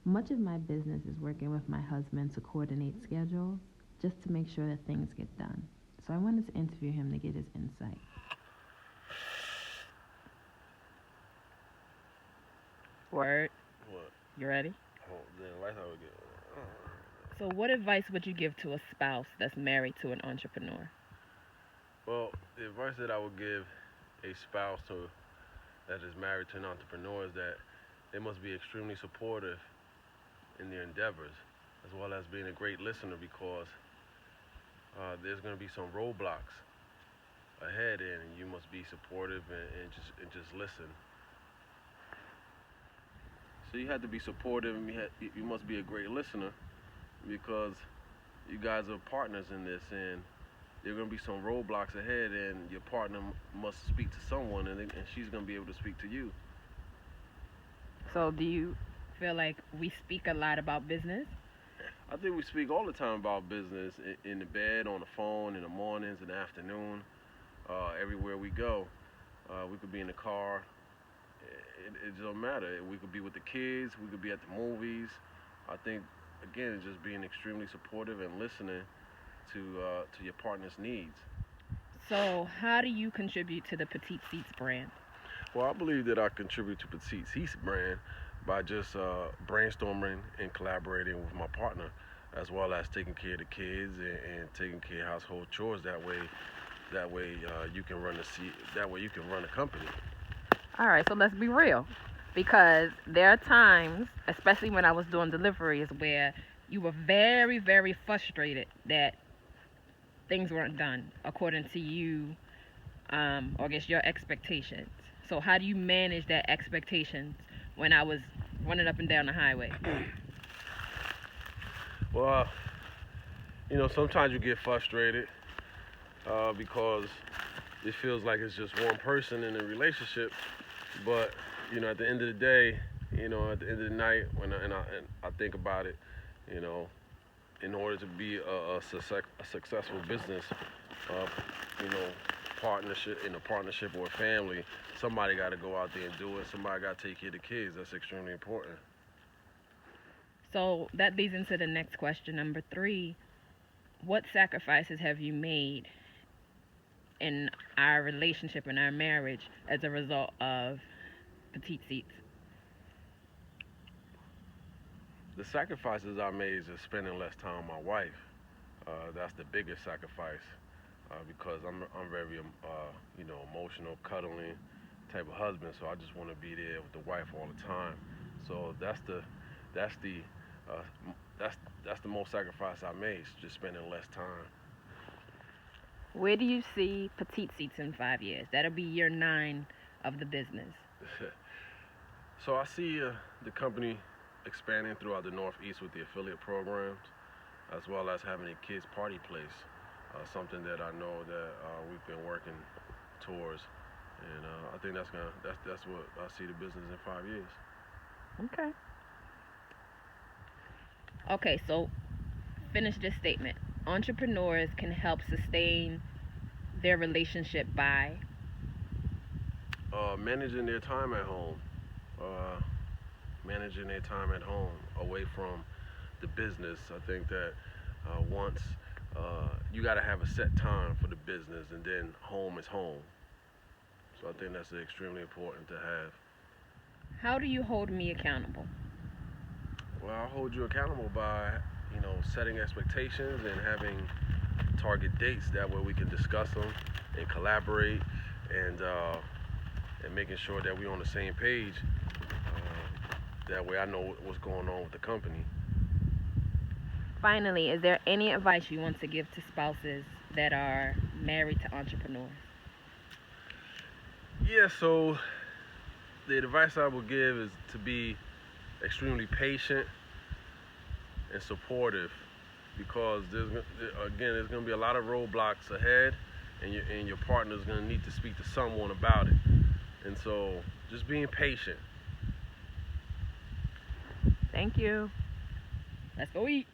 Much of my business is working with my husband to coordinate schedules just to make sure that things get done. So I wanted to interview him to get his insight. Word. What? You ready? Oh, then life I would get. So, what advice would you give to a spouse that's married to an entrepreneur? Well, the advice that I would give a spouse to that is married to an entrepreneur is that they must be extremely supportive in their endeavors, as well as being a great listener because there's going to be some roadblocks ahead, and you must be supportive and just listen. So you have to be supportive, and you must be a great listener because you guys are partners in this, and there are going to be some roadblocks ahead, and your partner must speak to someone, and she's going to be able to speak to you. So, do you feel like we speak a lot about business? I think we speak all the time about business in the bed, on the phone, in the mornings, in the afternoon, everywhere we go. We could be in the car. It don't matter. We could be with the kids. We could be at the movies. I think again, it's just being extremely supportive and listening to your partner's needs. So, how do you contribute to the Petite Beats brand? Well, I believe that I contribute to Petite Beats brand by just brainstorming and collaborating with my partner, as well as taking care of the kids and taking care of household chores. That way you can run that way you can run a company. All right, so let's be real. Because there are times, especially when I was doing deliveries, where you were very, very frustrated that things weren't done according to you, or I guess your expectations. So how do you manage that expectations when I was running up and down the highway? Well, sometimes you get frustrated because it feels like it's just one person in a relationship. But at the end of the day, at the end of the night, when I think about it, you know, in order to be a successful business, uh, you know, partnership or a family, somebody got to go out there and do it. Somebody got to take care of the kids. That's extremely important. So that leads into the next question, number three. What sacrifices have you made in our relationship and our marriage as a result of petite seats? The sacrifices I made is just spending less time with my wife. That's the biggest sacrifice because I'm very emotional, cuddling type of husband. So I just want to be there with the wife all the time. So that's the uh, that's the most sacrifice I made. Just spending less time. Where do you see petite seats in 5 years? That'll be year 9 of the business. So I see the company expanding throughout the Northeast with the affiliate programs, as well as having a kids party place, something that I know that we've been working towards, and I think that's what I see the business in 5 years. Okay. Okay, so finish this statement. Entrepreneurs can help sustain their relationship by. Managing their time at home, uh, managing their time at home away from the business. I think that once you got to have a set time for the business, and then home is home. So I think that's extremely important to have. How do you hold me accountable? Well, I'll hold you accountable by setting expectations and having target dates. That way we can discuss them and collaborate and making sure that we're on the same page. That way I know what's going on with the company. Finally, is there any advice you want to give to spouses that are married to entrepreneurs? Yeah, so the advice I would give is to be extremely patient and supportive because there's going to be a lot of roadblocks ahead, and your partner is going to need to speak to someone about it. And so just being patient. Thank you. Let's go eat.